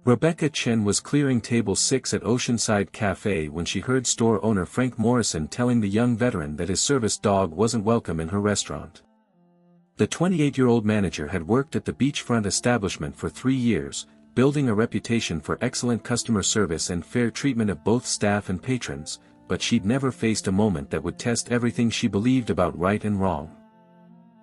Rebecca Chen was clearing table 6 at Oceanside Café when she heard store owner Frank Morrison telling the young veteran that his service dog wasn't welcome in her restaurant. The 28-year-old manager had worked at the beachfront establishment for 3 years, building a reputation for excellent customer service and fair treatment of both staff and patrons, but she'd never faced a moment that would test everything she believed about right and wrong.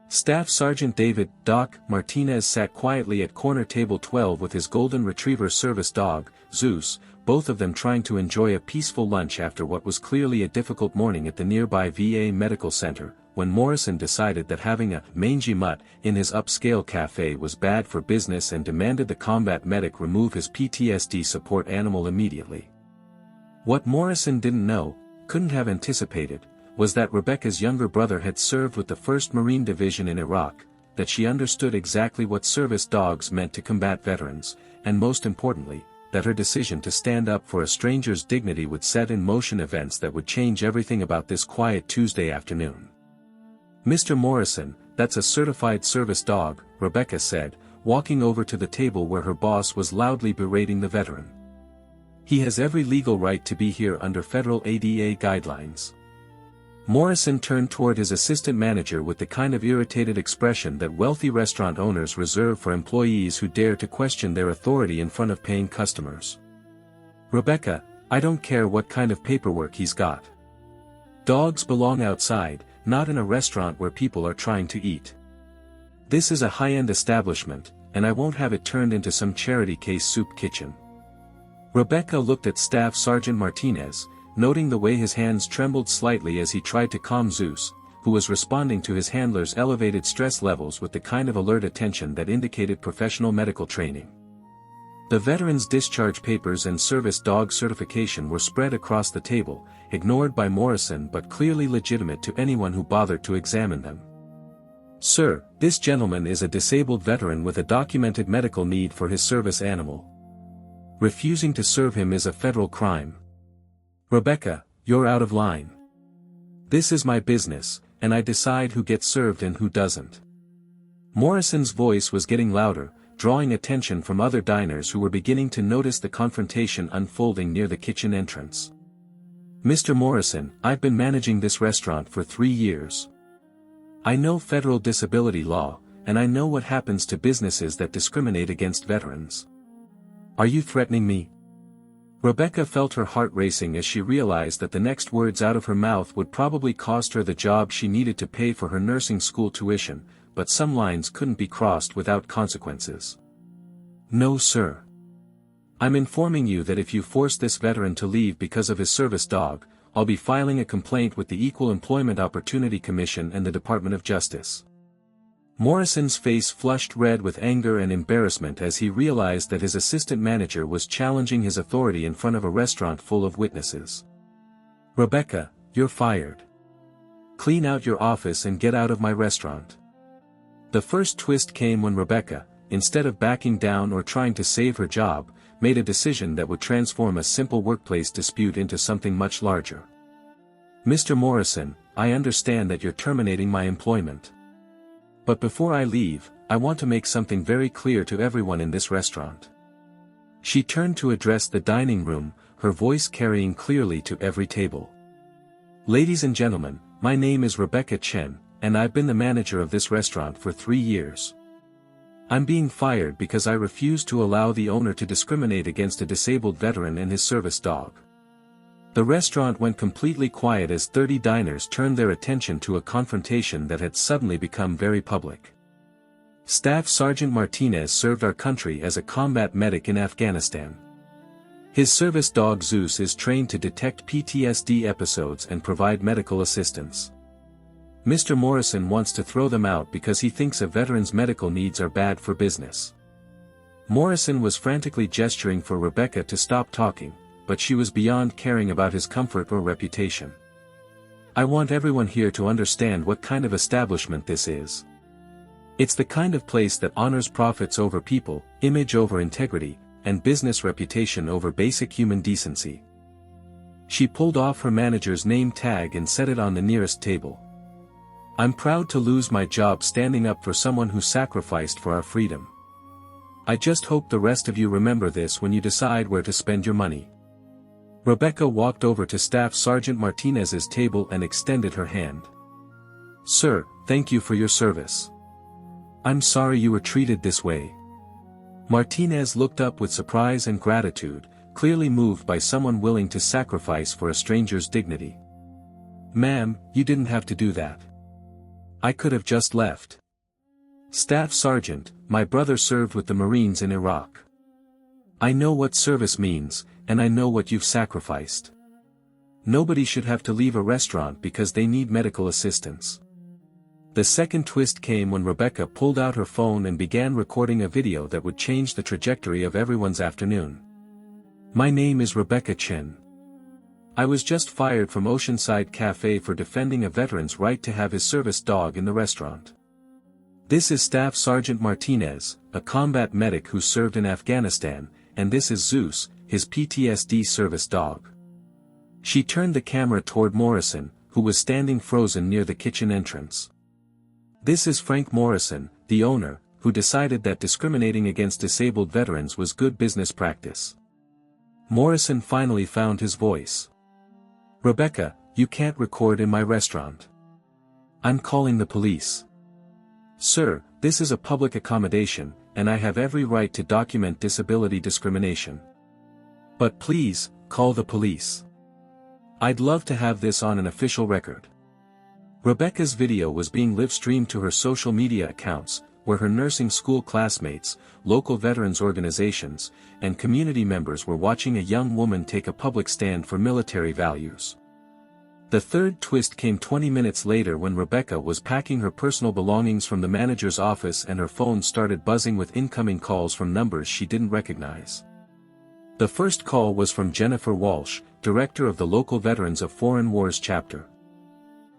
Staff Sergeant David "Doc" Martinez sat quietly at corner table 12 with his golden retriever service dog, Zeus, both of them trying to enjoy a peaceful lunch after what was clearly a difficult morning at the nearby VA Medical Center, when Morrison decided that having a mangy mutt in his upscale cafe was bad for business and demanded the combat medic remove his PTSD support animal immediately. What Morrison didn't know, couldn't have anticipated, was that Rebecca's younger brother had served with the 1st Marine Division in Iraq, that she understood exactly what service dogs meant to combat veterans, and most importantly, that her decision to stand up for a stranger's dignity would set in motion events that would change everything about this quiet Tuesday afternoon. "Mr. Morrison, that's a certified service dog," Rebecca said, walking over to the table where her boss was loudly berating the veteran. "He has every legal right to be here under federal ADA guidelines." Morrison turned toward his assistant manager with the kind of irritated expression that wealthy restaurant owners reserve for employees who dare to question their authority in front of paying customers. "Rebecca, I don't care what kind of paperwork he's got. Dogs belong outside, not in a restaurant where people are trying to eat. This is a high-end establishment, and I won't have it turned into some charity case soup kitchen." Rebecca looked at Staff Sergeant Martinez, noting the way his hands trembled slightly as he tried to calm Zeus, who was responding to his handler's elevated stress levels with the kind of alert attention that indicated professional medical training. The veteran's discharge papers and service dog certification were spread across the table, ignored by Morrison but clearly legitimate to anyone who bothered to examine them. "Sir, this gentleman is a disabled veteran with a documented medical need for his service animal. Refusing to serve him is a federal crime. Rebecca, you're out of line. This is my business, and I decide who gets served and who doesn't." Morrison's voice was getting louder, drawing attention from other diners who were beginning to notice the confrontation unfolding near the kitchen entrance. "Mr. Morrison, I've been managing this restaurant for 3 years. I know federal disability law, and I know what happens to businesses that discriminate against veterans. Are you threatening me?" Rebecca felt her heart racing as she realized that the next words out of her mouth would probably cost her the job she needed to pay for her nursing school tuition, but some lines couldn't be crossed without consequences. "No, sir. I'm informing you that if you force this veteran to leave because of his service dog, I'll be filing a complaint with the Equal Employment Opportunity Commission and the Department of Justice." Morrison's face flushed red with anger and embarrassment as he realized that his assistant manager was challenging his authority in front of a restaurant full of witnesses. "Rebecca, you're fired. Clean out your office and get out of my restaurant." The first twist came when Rebecca, instead of backing down or trying to save her job, made a decision that would transform a simple workplace dispute into something much larger. "Mr. Morrison, I understand that you're terminating my employment. But before I leave, I want to make something very clear to everyone in this restaurant." She turned to address the dining room, her voice carrying clearly to every table. "Ladies and gentlemen, my name is Rebecca Chen, and I've been the manager of this restaurant for 3 years. I'm being fired because I refuse to allow the owner to discriminate against a disabled veteran and his service dog." The restaurant went completely quiet as 30 diners turned their attention to a confrontation that had suddenly become very public. "Staff Sergeant Martinez served our country as a combat medic in Afghanistan. His service dog Zeus is trained to detect PTSD episodes and provide medical assistance. Mr. Morrison wants to throw them out because he thinks a veteran's medical needs are bad for business." Morrison was frantically gesturing for Rebecca to stop talking, but she was beyond caring about his comfort or reputation. "I want everyone here to understand what kind of establishment this is. It's the kind of place that honors profits over people, image over integrity, and business reputation over basic human decency." She pulled off her manager's name tag and set it on the nearest table. "I'm proud to lose my job standing up for someone who sacrificed for our freedom. I just hope the rest of you remember this when you decide where to spend your money." Rebecca walked over to Staff Sergeant Martinez's table and extended her hand. "Sir, thank you for your service. I'm sorry you were treated this way." Martinez looked up with surprise and gratitude, clearly moved by someone willing to sacrifice for a stranger's dignity. "Ma'am, you didn't have to do that. I could have just left." "Staff Sergeant, my brother served with the Marines in Iraq. I know what service means, and I know what you've sacrificed. Nobody should have to leave a restaurant because they need medical assistance." The second twist came when Rebecca pulled out her phone and began recording a video that would change the trajectory of everyone's afternoon. "My name is Rebecca Chen. I was just fired from Oceanside Café for defending a veteran's right to have his service dog in the restaurant. This is Staff Sergeant Martinez, a combat medic who served in Afghanistan, and this is Zeus, his PTSD service dog." She turned the camera toward Morrison, who was standing frozen near the kitchen entrance. "This is Frank Morrison, the owner, who decided that discriminating against disabled veterans was good business practice." Morrison finally found his voice. "Rebecca, you can't record in my restaurant. I'm calling the police." "Sir, this is a public accommodation, and I have every right to document disability discrimination. But please, call the police. I'd love to have this on an official record." Rebecca's video was being live-streamed to her social media accounts, where her nursing school classmates, local veterans organizations, and community members were watching a young woman take a public stand for military values. The third twist came 20 minutes later when Rebecca was packing her personal belongings from the manager's office and her phone started buzzing with incoming calls from numbers she didn't recognize. The first call was from Jennifer Walsh, director of the local Veterans of Foreign Wars chapter.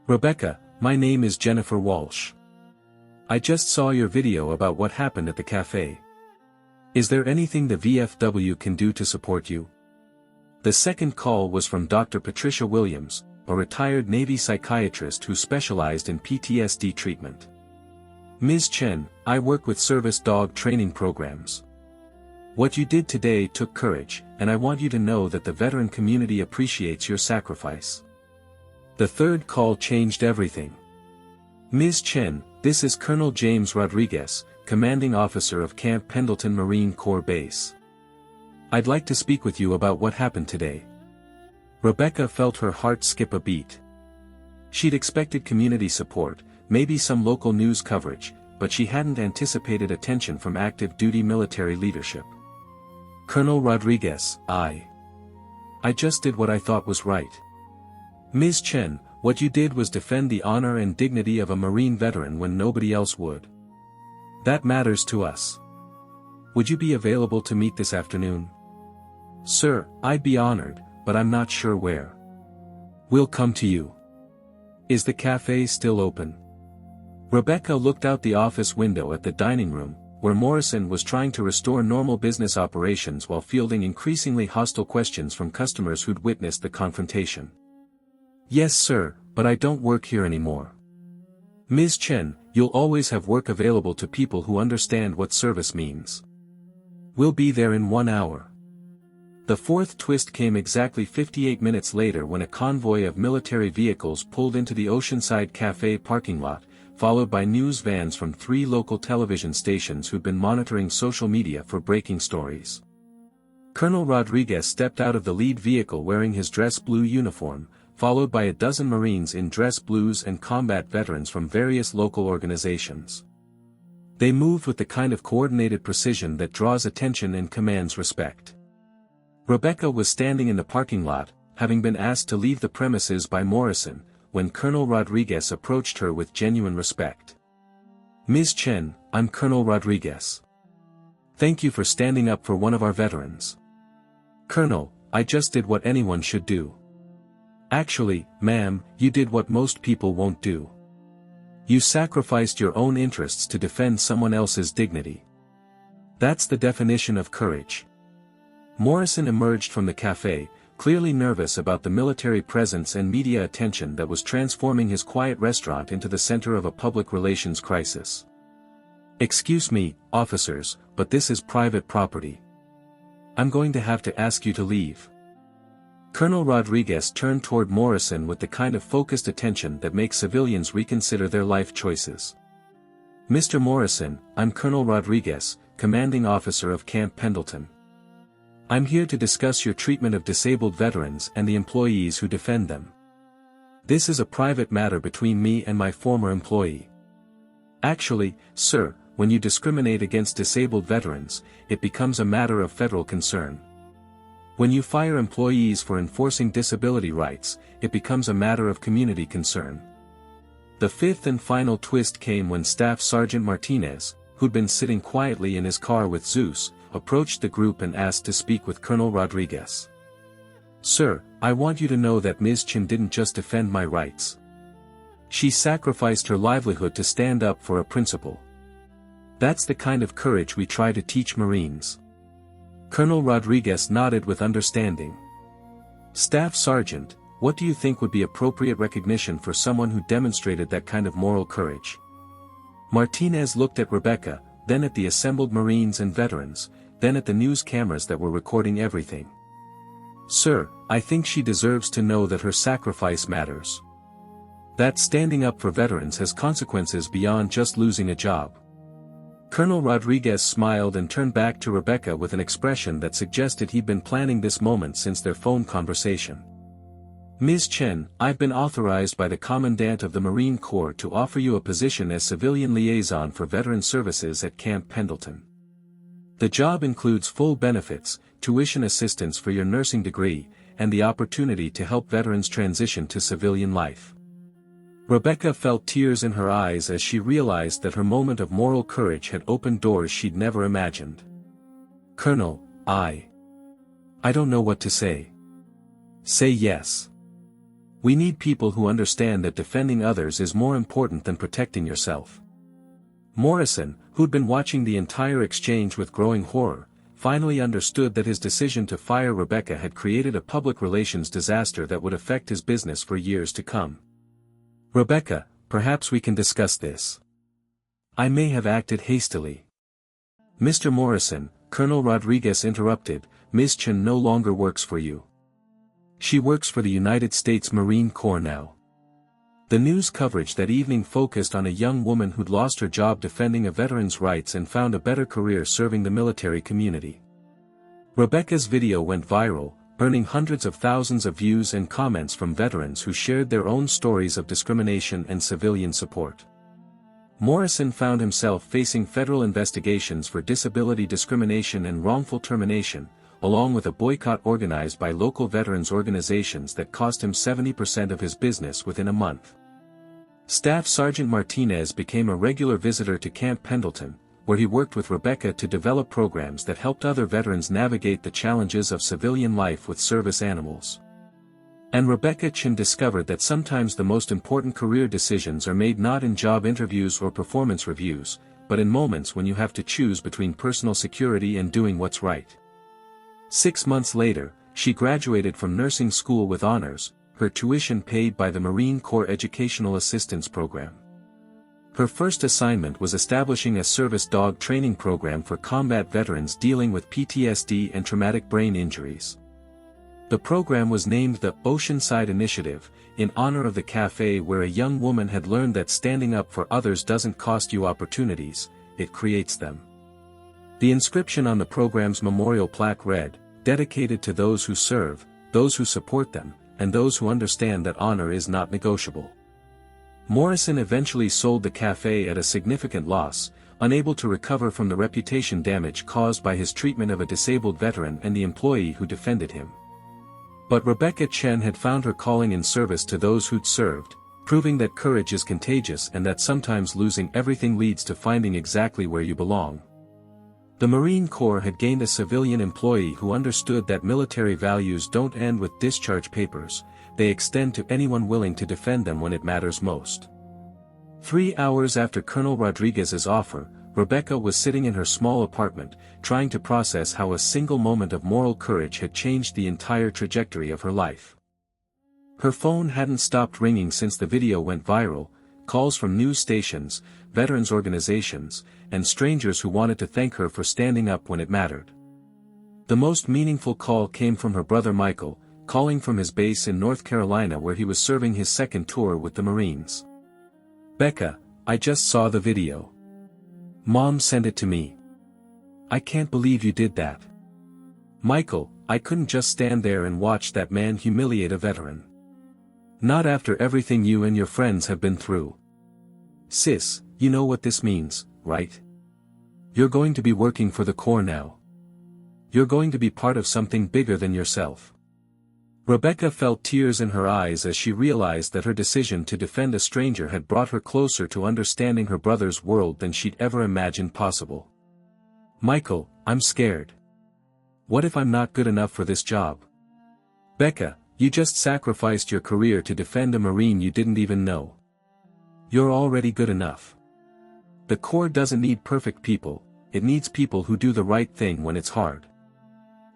"Rebecca, my name is Jennifer Walsh. I just saw your video about what happened at the cafe. Is there anything the VFW can do to support you?" The second call was from Dr. Patricia Williams, a retired Navy psychiatrist who specialized in PTSD treatment. "Ms. Chen, I work with service dog training programs. What you did today took courage, and I want you to know that the veteran community appreciates your sacrifice." The third call changed everything. "Ms. Chen, this is Colonel James Rodriguez, commanding officer of Camp Pendleton Marine Corps Base. I'd like to speak with you about what happened today." Rebecca felt her heart skip a beat. She'd expected community support, maybe some local news coverage, but she hadn't anticipated attention from active duty military leadership. "Colonel Rodriguez, I just did what I thought was right. Ms. Chen, what you did was defend the honor and dignity of a Marine veteran when nobody else would. That matters to us. Would you be available to meet this afternoon?" "Sir, I'd be honored, but I'm not sure where." "We'll come to you. Is the cafe still open?" Rebecca looked out the office window at the dining room, where Morrison was trying to restore normal business operations while fielding increasingly hostile questions from customers who'd witnessed the confrontation. "Yes sir, but I don't work here anymore." "Ms. Chen, you'll always have work available to people who understand what service means. We'll be there in 1 hour." The fourth twist came exactly 58 minutes later when a convoy of military vehicles pulled into the Oceanside Café parking lot, followed by news vans from 3 local television stations who'd been monitoring social media for breaking stories. Colonel Rodriguez stepped out of the lead vehicle wearing his dress blue uniform, followed by a dozen Marines in dress blues and combat veterans from various local organizations. They moved with the kind of coordinated precision that draws attention and commands respect. Rebecca was standing in the parking lot, having been asked to leave the premises by Morrison, when Colonel Rodriguez approached her with genuine respect. "Ms. Chen, I'm Colonel Rodriguez. Thank you for standing up for one of our veterans." "Colonel, I just did what anyone should do." "Actually, ma'am, you did what most people won't do. You sacrificed your own interests to defend someone else's dignity. That's the definition of courage." Morrison emerged from the cafe, clearly nervous about the military presence and media attention that was transforming his quiet restaurant into the center of a public relations crisis. "Excuse me, officers, but this is private property. I'm going to have to ask you to leave." Colonel Rodriguez turned toward Morrison with the kind of focused attention that makes civilians reconsider their life choices. "Mr. Morrison, I'm Colonel Rodriguez, commanding officer of Camp Pendleton. I'm here to discuss your treatment of disabled veterans and the employees who defend them. This is a private matter between me and my former employee. Actually, sir, when you discriminate against disabled veterans, it becomes a matter of federal concern. When you fire employees for enforcing disability rights, it becomes a matter of community concern." The fifth and final twist came when Staff Sergeant Martinez, who'd been sitting quietly in his car with Zeus, approached the group and asked to speak with Colonel Rodriguez. "Sir, I want you to know that Ms. Chin didn't just defend my rights. She sacrificed her livelihood to stand up for a principle. That's the kind of courage we try to teach Marines." Colonel Rodriguez nodded with understanding. "Staff Sergeant, what do you think would be appropriate recognition for someone who demonstrated that kind of moral courage?" Martinez looked at Rebecca, then at the assembled Marines and veterans, then at the news cameras that were recording everything. "Sir, I think she deserves to know that her sacrifice matters. That standing up for veterans has consequences beyond just losing a job." Colonel Rodriguez smiled and turned back to Rebecca with an expression that suggested he'd been planning this moment since their phone conversation. "Ms. Chen, I've been authorized by the Commandant of the Marine Corps to offer you a position as civilian liaison for veteran services at Camp Pendleton. The job includes full benefits, tuition assistance for your nursing degree, and the opportunity to help veterans transition to civilian life." Rebecca felt tears in her eyes as she realized that her moment of moral courage had opened doors she'd never imagined. "Colonel, I don't know what to say." "Say yes. We need people who understand that defending others is more important than protecting yourself." Morrison, who'd been watching the entire exchange with growing horror, finally understood that his decision to fire Rebecca had created a public relations disaster that would affect his business for years to come. "Rebecca, perhaps we can discuss this. I may have acted hastily." "Mr. Morrison," Colonel Rodriguez interrupted, "Ms. Chen no longer works for you. She works for the United States Marine Corps now." The news coverage that evening focused on a young woman who'd lost her job defending a veteran's rights and found a better career serving the military community. Rebecca's video went viral, earning hundreds of thousands of views and comments from veterans who shared their own stories of discrimination and civilian support. Morrison found himself facing federal investigations for disability discrimination and wrongful termination, along with a boycott organized by local veterans organizations that cost him 70% of his business within a month. Staff Sergeant Martinez became a regular visitor to Camp Pendleton, where he worked with Rebecca to develop programs that helped other veterans navigate the challenges of civilian life with service animals. And Rebecca Chin discovered that sometimes the most important career decisions are made not in job interviews or performance reviews, but in moments when you have to choose between personal security and doing what's right. 6 months later, she graduated from nursing school with honors, her tuition paid by the Marine Corps Educational Assistance Program. Her first assignment was establishing a service dog training program for combat veterans dealing with PTSD and traumatic brain injuries. The program was named the Oceanside Initiative, in honor of the café where a young woman had learned that standing up for others doesn't cost you opportunities, it creates them. The inscription on the program's memorial plaque read, "Dedicated to those who serve, those who support them, and those who understand that honor is not negotiable." Morrison eventually sold the café at a significant loss, unable to recover from the reputation damage caused by his treatment of a disabled veteran and the employee who defended him. But Rebecca Chen had found her calling in service to those who'd served, proving that courage is contagious and that sometimes losing everything leads to finding exactly where you belong. The Marine Corps had gained a civilian employee who understood that military values don't end with discharge papers, they extend to anyone willing to defend them when it matters most. 3 hours after Colonel Rodriguez's offer, Rebecca was sitting in her small apartment, trying to process how a single moment of moral courage had changed the entire trajectory of her life. Her phone hadn't stopped ringing since the video went viral, calls from news stations, veterans organizations, and strangers who wanted to thank her for standing up when it mattered. The most meaningful call came from her brother Michael, calling from his base in North Carolina where he was serving his second tour with the Marines. "Becca, I just saw the video. Mom sent it to me. I can't believe you did that. Michael, I couldn't just stand there and watch that man humiliate a veteran. Not after everything you and your friends have been through. Sis, you know what this means, right? You're going to be working for the Corps now. You're going to be part of something bigger than yourself." Rebecca felt tears in her eyes as she realized that her decision to defend a stranger had brought her closer to understanding her brother's world than she'd ever imagined possible. "Michael, I'm scared. What if I'm not good enough for this job?" "Becca, you just sacrificed your career to defend a Marine you didn't even know. You're already good enough. The Corps doesn't need perfect people, it needs people who do the right thing when it's hard."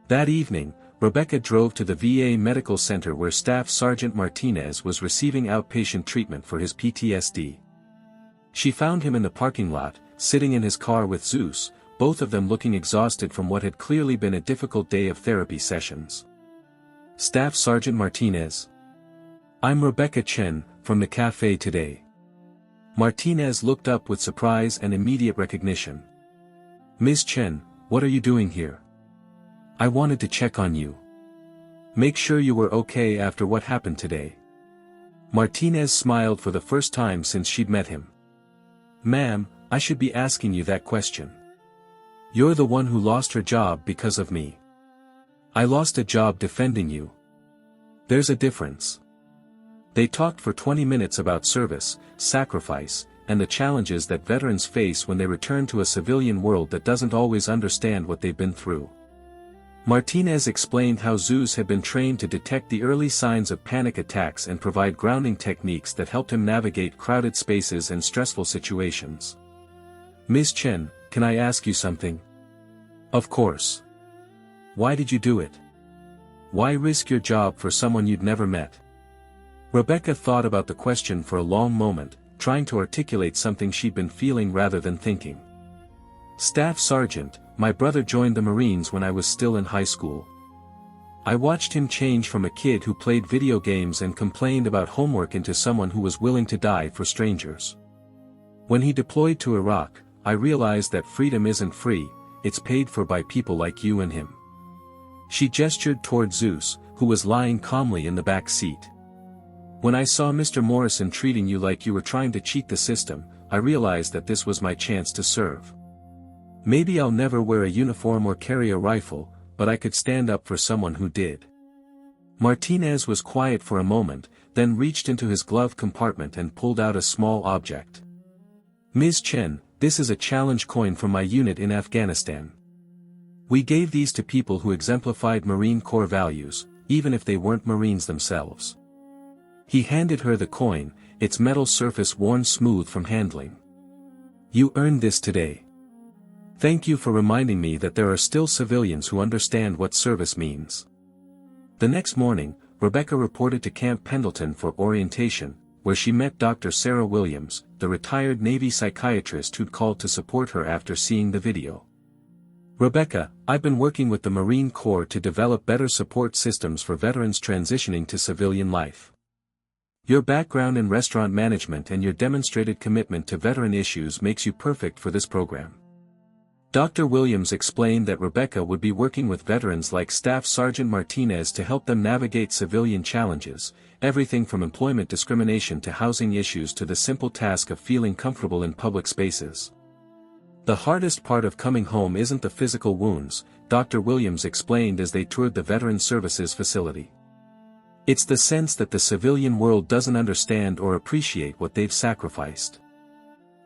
That evening, Rebecca drove to the VA Medical Center where Staff Sergeant Martinez was receiving outpatient treatment for his PTSD. She found him in the parking lot, sitting in his car with Zeus, both of them looking exhausted from what had clearly been a difficult day of therapy sessions. "Staff Sergeant Martinez. I'm Rebecca Chen, from the café today." Martinez looked up with surprise and immediate recognition. "Ms. Chen, what are you doing here? I wanted to check on you. Make sure you were okay after what happened today." Martinez smiled for the first time since she'd met him. "Ma'am, I should be asking you that question. You're the one who lost her job because of me. I lost a job defending you. There's a difference." They talked for 20 minutes about service, sacrifice, and the challenges that veterans face when they return to a civilian world that doesn't always understand what they've been through. Martinez explained how Zeus had been trained to detect the early signs of panic attacks and provide grounding techniques that helped him navigate crowded spaces and stressful situations. "Ms. Chen, can I ask you something?" "Of course. Why did you do it? Why risk your job for someone you'd never met?" Rebecca thought about the question for a long moment, trying to articulate something she'd been feeling rather than thinking. "Staff Sergeant, my brother joined the Marines when I was still in high school. I watched him change from a kid who played video games and complained about homework into someone who was willing to die for strangers. When he deployed to Iraq, I realized that freedom isn't free, it's paid for by people like you and him." She gestured toward Zeus, who was lying calmly in the back seat. "When I saw Mr. Morrison treating you like you were trying to cheat the system, I realized that this was my chance to serve. Maybe I'll never wear a uniform or carry a rifle, but I could stand up for someone who did." Martinez was quiet for a moment, then reached into his glove compartment and pulled out a small object. "Ms. Chen, this is a challenge coin from my unit in Afghanistan. We gave these to people who exemplified Marine Corps values, even if they weren't Marines themselves." He handed her the coin, its metal surface worn smooth from handling. "You earned this today. Thank you for reminding me that there are still civilians who understand what service means." The next morning, Rebecca reported to Camp Pendleton for orientation, where she met Dr. Sarah Williams, the retired Navy psychiatrist who'd called to support her after seeing the video. "Rebecca, I've been working with the Marine Corps to develop better support systems for veterans transitioning to civilian life. Your background in restaurant management and your demonstrated commitment to veteran issues makes you perfect for this program." Dr. Williams explained that Rebecca would be working with veterans like Staff Sergeant Martinez to help them navigate civilian challenges, everything from employment discrimination to housing issues to the simple task of feeling comfortable in public spaces. "The hardest part of coming home isn't the physical wounds," Dr. Williams explained as they toured the Veteran Services facility. "It's the sense that the civilian world doesn't understand or appreciate what they've sacrificed.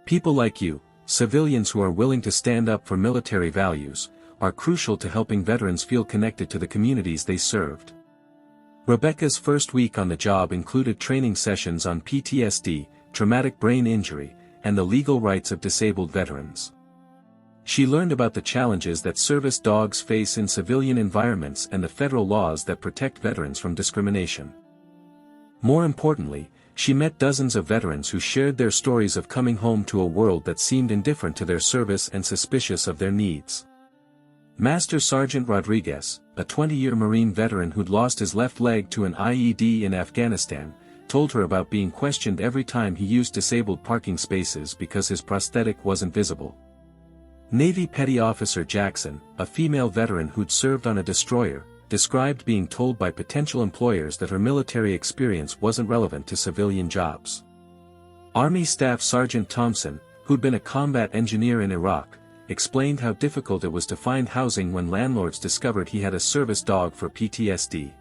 People like you, civilians who are willing to stand up for military values, are crucial to helping veterans feel connected to the communities they served." Rebecca's first week on the job included training sessions on PTSD, traumatic brain injury, and the legal rights of disabled veterans. She learned about the challenges that service dogs face in civilian environments and the federal laws that protect veterans from discrimination. More importantly, She met dozens of veterans who shared their stories of coming home to a world that seemed indifferent to their service and suspicious of their needs. Master Sergeant Rodriguez, a 20-year Marine veteran who'd lost his left leg to an IED in Afghanistan, told her about being questioned every time he used disabled parking spaces because his prosthetic wasn't visible. Navy Petty Officer Jackson, a female veteran who'd served on a destroyer, described being told by potential employers that her military experience wasn't relevant to civilian jobs. Army Staff Sergeant Thompson, who'd been a combat engineer in Iraq, explained how difficult it was to find housing when landlords discovered he had a service dog for PTSD.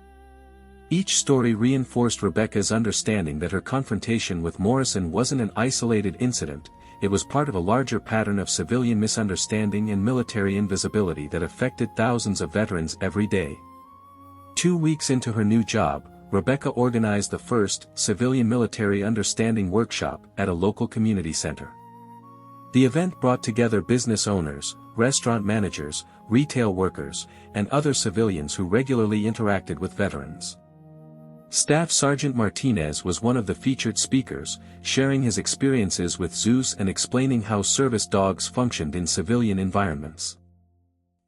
Each story reinforced Rebecca's understanding that her confrontation with Morrison wasn't an isolated incident, it was part of a larger pattern of civilian misunderstanding and military invisibility that affected thousands of veterans every day. 2 weeks into her new job, Rebecca organized the first Civilian Military Understanding Workshop at a local community center. The event brought together business owners, restaurant managers, retail workers, and other civilians who regularly interacted with veterans. Staff Sergeant Martinez was one of the featured speakers, sharing his experiences with Zeus and explaining how service dogs functioned in civilian environments.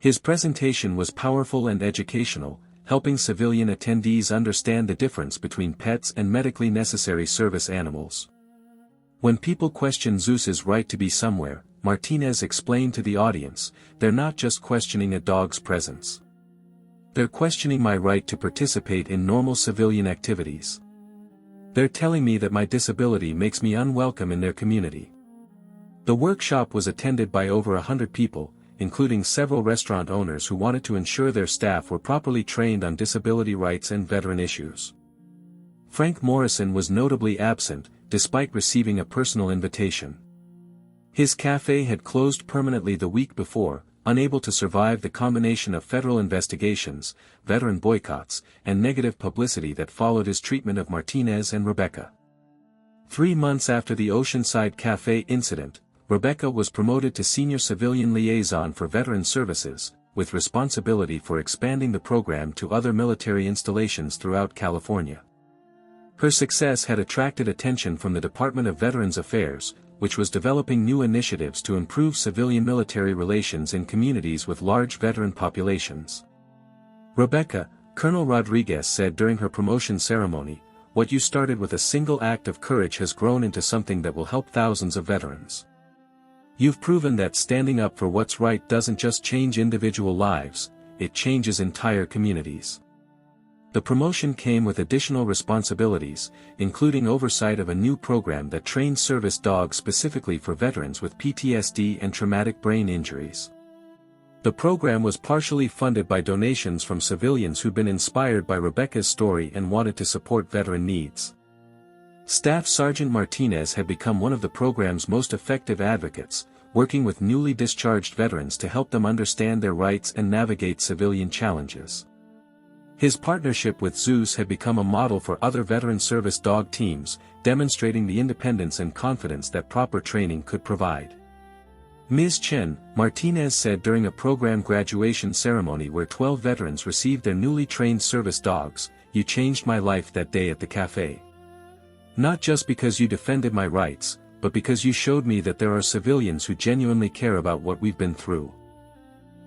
His presentation was powerful and educational, helping civilian attendees understand the difference between pets and medically necessary service animals. When people question Zeus's right to be somewhere, Martinez explained to the audience, they're not just questioning a dog's presence. They're questioning my right to participate in normal civilian activities. They're telling me that my disability makes me unwelcome in their community. The workshop was attended by over 100 people, including several restaurant owners who wanted to ensure their staff were properly trained on disability rights and veteran issues. Frank Morrison was notably absent, despite receiving a personal invitation. His cafe had closed permanently the week before, unable to survive the combination of federal investigations, veteran boycotts, and negative publicity that followed his treatment of Martinez and Rebecca. 3 months after the Oceanside Cafe incident, Rebecca was promoted to Senior Civilian Liaison for Veteran Services, with responsibility for expanding the program to other military installations throughout California. Her success had attracted attention from the Department of Veterans Affairs, which was developing new initiatives to improve civilian-military relations in communities with large veteran populations. Rebecca, Colonel Rodriguez said during her promotion ceremony, "What you started with a single act of courage has grown into something that will help thousands of veterans. You've proven that standing up for what's right doesn't just change individual lives, it changes entire communities." The promotion came with additional responsibilities, including oversight of a new program that trains service dogs specifically for veterans with PTSD and traumatic brain injuries. The program was partially funded by donations from civilians who'd been inspired by Rebecca's story and wanted to support veteran needs. Staff Sergeant Martinez had become one of the program's most effective advocates, working with newly discharged veterans to help them understand their rights and navigate civilian challenges. His partnership with Zeus had become a model for other veteran service dog teams, demonstrating the independence and confidence that proper training could provide. Ms. Chen, Martinez said during a program graduation ceremony where 12 veterans received their newly trained service dogs, "You changed my life that day at the cafe. Not just because you defended my rights, but because you showed me that there are civilians who genuinely care about what we've been through."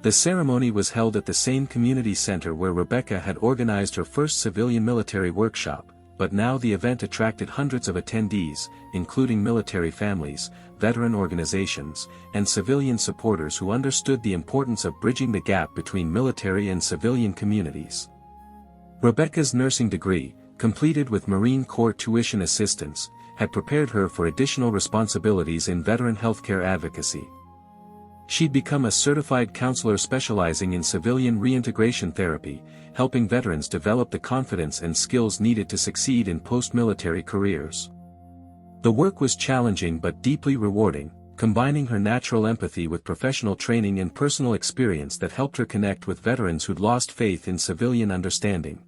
The ceremony was held at the same community center where Rebecca had organized her first civilian military workshop, but now the event attracted hundreds of attendees, including military families, veteran organizations, and civilian supporters who understood the importance of bridging the gap between military and civilian communities. Rebecca's nursing degree, completed with Marine Corps tuition assistance, had prepared her for additional responsibilities in veteran healthcare advocacy. She'd become a certified counselor specializing in civilian reintegration therapy, helping veterans develop the confidence and skills needed to succeed in post-military careers. The work was challenging but deeply rewarding, combining her natural empathy with professional training and personal experience that helped her connect with veterans who'd lost faith in civilian understanding.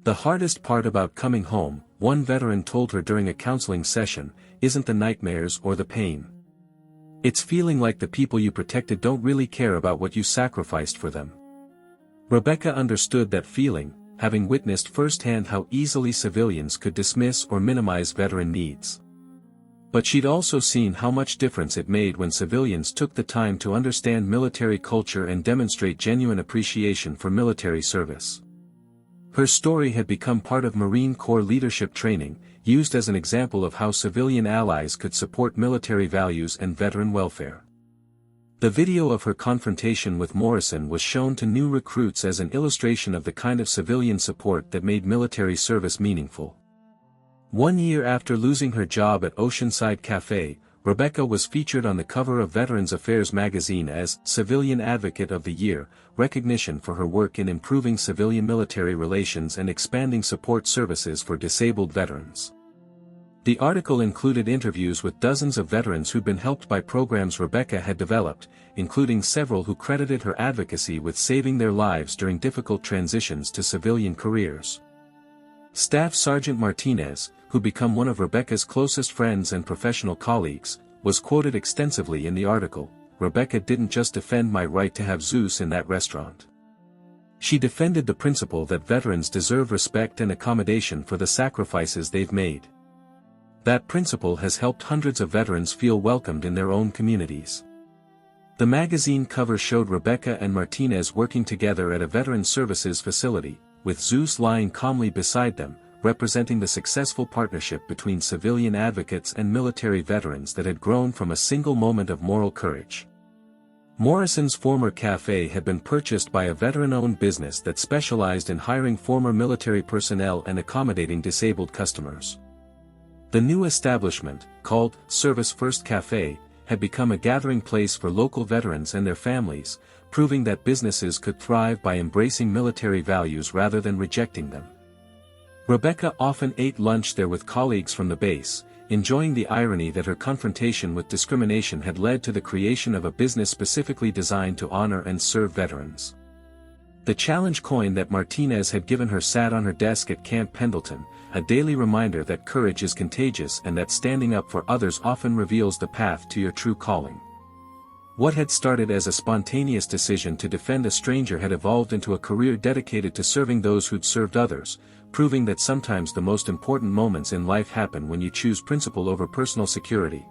"The hardest part about coming home," one veteran told her during a counseling session, "isn't the nightmares or the pain. It's feeling like the people you protected don't really care about what you sacrificed for them." Rebecca understood that feeling, having witnessed firsthand how easily civilians could dismiss or minimize veteran needs. But she'd also seen how much difference it made when civilians took the time to understand military culture and demonstrate genuine appreciation for military service. Her story had become part of Marine Corps leadership training, used as an example of how civilian allies could support military values and veteran welfare. The video of her confrontation with Morrison was shown to new recruits as an illustration of the kind of civilian support that made military service meaningful. 1 year after losing her job at Oceanside Café, Rebecca was featured on the cover of Veterans Affairs magazine as Civilian Advocate of the Year, recognition for her work in improving civilian-military relations and expanding support services for disabled veterans. The article included interviews with dozens of veterans who'd been helped by programs Rebecca had developed, including several who credited her advocacy with saving their lives during difficult transitions to civilian careers. Staff Sergeant Martinez, who became one of Rebecca's closest friends and professional colleagues, was quoted extensively in the article. "Rebecca didn't just defend my right to have Zeus in that restaurant. She defended the principle that veterans deserve respect and accommodation for the sacrifices they've made. That principle has helped hundreds of veterans feel welcomed in their own communities." The magazine cover showed Rebecca and Martinez working together at a veteran services facility, with Zeus lying calmly beside them, representing the successful partnership between civilian advocates and military veterans that had grown from a single moment of moral courage. Morrison's former cafe had been purchased by a veteran-owned business that specialized in hiring former military personnel and accommodating disabled customers. The new establishment, called Service First Café, had become a gathering place for local veterans and their families, proving that businesses could thrive by embracing military values rather than rejecting them. Rebecca often ate lunch there with colleagues from the base, enjoying the irony that her confrontation with discrimination had led to the creation of a business specifically designed to honor and serve veterans. The challenge coin that Martinez had given her sat on her desk at Camp Pendleton, a daily reminder that courage is contagious and that standing up for others often reveals the path to your true calling. What had started as a spontaneous decision to defend a stranger had evolved into a career dedicated to serving those who'd served others, proving that sometimes the most important moments in life happen when you choose principle over personal security.